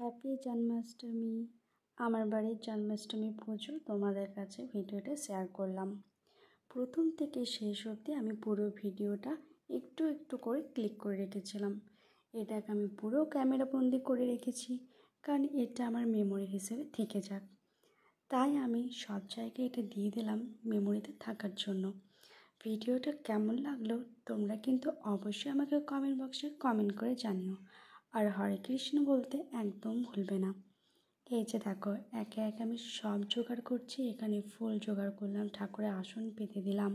Happy Janmashtami. আমার বাড়ির জন্মাষ্টমী পুজো তোমাদের কাছে ভিডিওটা শেয়ার করলাম। প্রথম থেকে শেষ অবধি আমি পুরো ভিডিওটা একটু একটু করে ক্লিক করে রেখেছিলাম। এটাকে আমি পুরো ক্যামেরা বন্দি করে রেখেছি, কারণ এটা আমার মেমোরি হিসেবে থেকে যাক। তাই আমি সব জায়গায় এটা দিয়ে দিলাম মেমোরিতে থাকার জন্য। ভিডিওটা কেমন লাগলো তোমরা কিন্তু অবশ্যই আমাকে কমেন্ট বক্সে কমেন্ট করে জানিও। আর হরে কৃষ্ণ বলতে একদম ভুলবে না। এই যে দেখো, একে একে আমি সব জোগাড় করছি। এখানে ফুল জোগাড় করলাম, ঠাকুরের আসন পেতে দিলাম।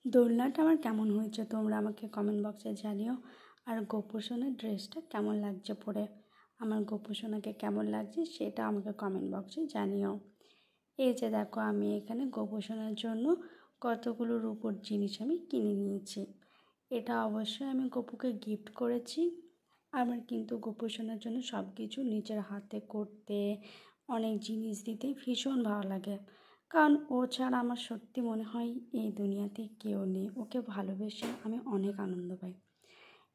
দোলনাটা আমার কেমন হয়েছে তোমরা আমাকে কমেন্ট বক্সে জানিও। আর গোপোষণের ড্রেসটা কেমন লাগছে পরে, আমার গোপোষণাকে কেমন লাগছে সেটা আমাকে কমেন্ট বক্সে জানিও। এই যে দেখো, আমি এখানে গোপোষণার জন্য কতগুলো রূপোর জিনিস আমি কিনে নিয়েছি। এটা অবশ্যই আমি গপুকে গিফট করেছি। আমার কিন্তু গোপোষণার জন্য সব কিছু নিজের হাতে করতে, অনেক জিনিস দিতে ভীষণ ভালো লাগে, কারণ ও ছাড়া আমার সত্যি মনে হয় এই দুনিয়াতে কেউ নেই। ওকে ভালোবেসে আমি অনেক আনন্দ পাই।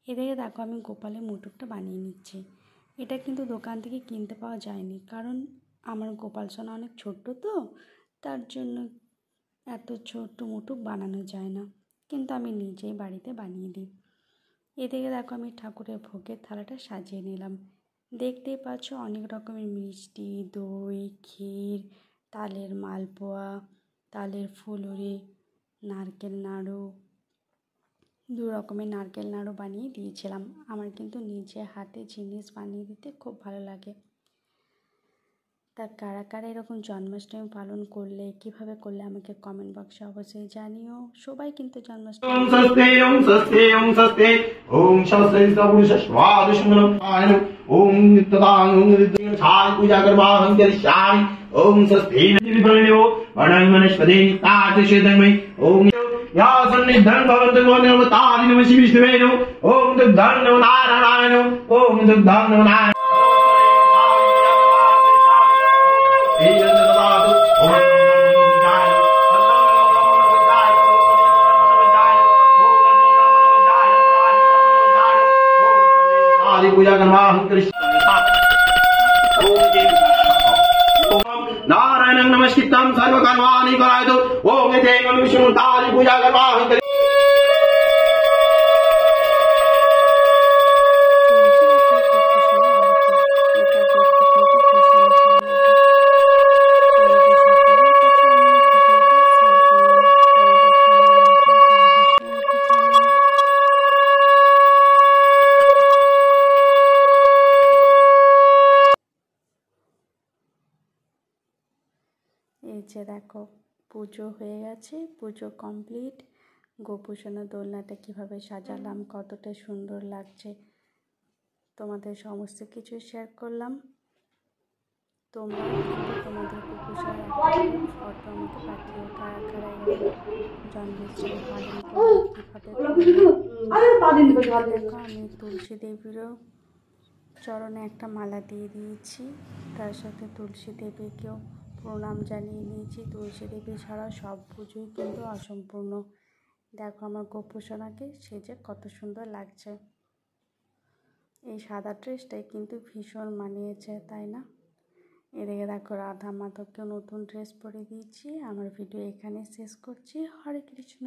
এদিকে দেখো, আমি গোপালের মুটুকটা বানিয়ে নিচ্ছি। এটা কিন্তু দোকান থেকে কিনতে পাওয়া যায়নি, কারণ আমার গোপাল সোনা অনেক ছোট্ট তো, তার জন্য এত ছোট্ট মুটুক বানানো যায় না, কিন্তু আমি নিজেই বাড়িতে বানিয়ে দিই। এদিকে দেখো, আমি ঠাকুরের ভোগের থালাটা সাজিয়ে নিলাম। দেখতেই পাচ্ছ অনেক রকমের মিষ্টি, দই, ক্ষীর, তালের মালপোয়া, তালের ফুলুরি, নারকেল নাড়ু, 2 রকমের নারকেল নাড়ু বানিয়ে দিয়েছিলাম। আমার কিন্তু নিজে হাতে জিনিস বানিয়ে দিতে খুব ভালো লাগে। তা কারা কারা এরকম জন্মাষ্টমী পালন করলে, কিভাবে করলে আমাকে কমেন্ট বক্সে অবশ্যই জানিও। সবাই কিন্তু জন্মাষ্টমী पूजा करवाहं कृष्ण नारायणं नमस्कृतं सर्वकर्माणि करायतु ओम देवं विष्णुतारि पूजा करवाहं এই যে দেখো, পুজো হয়ে গেছে, পুজো কমপ্লিট। গোপোষণা দোলনাটা কীভাবে সাজালাম, কতটা সুন্দর লাগছে তোমাদের সমস্ত কিছু শেয়ার করলাম। তোমরা কিন্তু তোমাদের গোপোষণার একটা ফটো আমাকে পাঠিও, কারা কারা জন্মাষ্টমী পালন করলে কীভাবে। দেখো, আমি তুলসী দেবীরও চরণে একটা মালা দিয়ে দিয়েছি, তার সাথে তুলসী দেবীকেও প্রণাম জানিয়ে নিয়েছি। তুলসী দেবী ছাড়া সব পুজোই কিন্তু অসম্পূর্ণ। দেখো আমার গোপোষণাকে সেজে কত সুন্দর লাগছে। এই সাদা ড্রেসটাই কিন্তু ভীষণ মানিয়েছে, তাই না? এদিকে দেখো, রাধা মাধবকেও নতুন ড্রেস পরে দিয়েছি। আমার ভিডিও এখানে শেষ করছি। হরে কৃষ্ণ।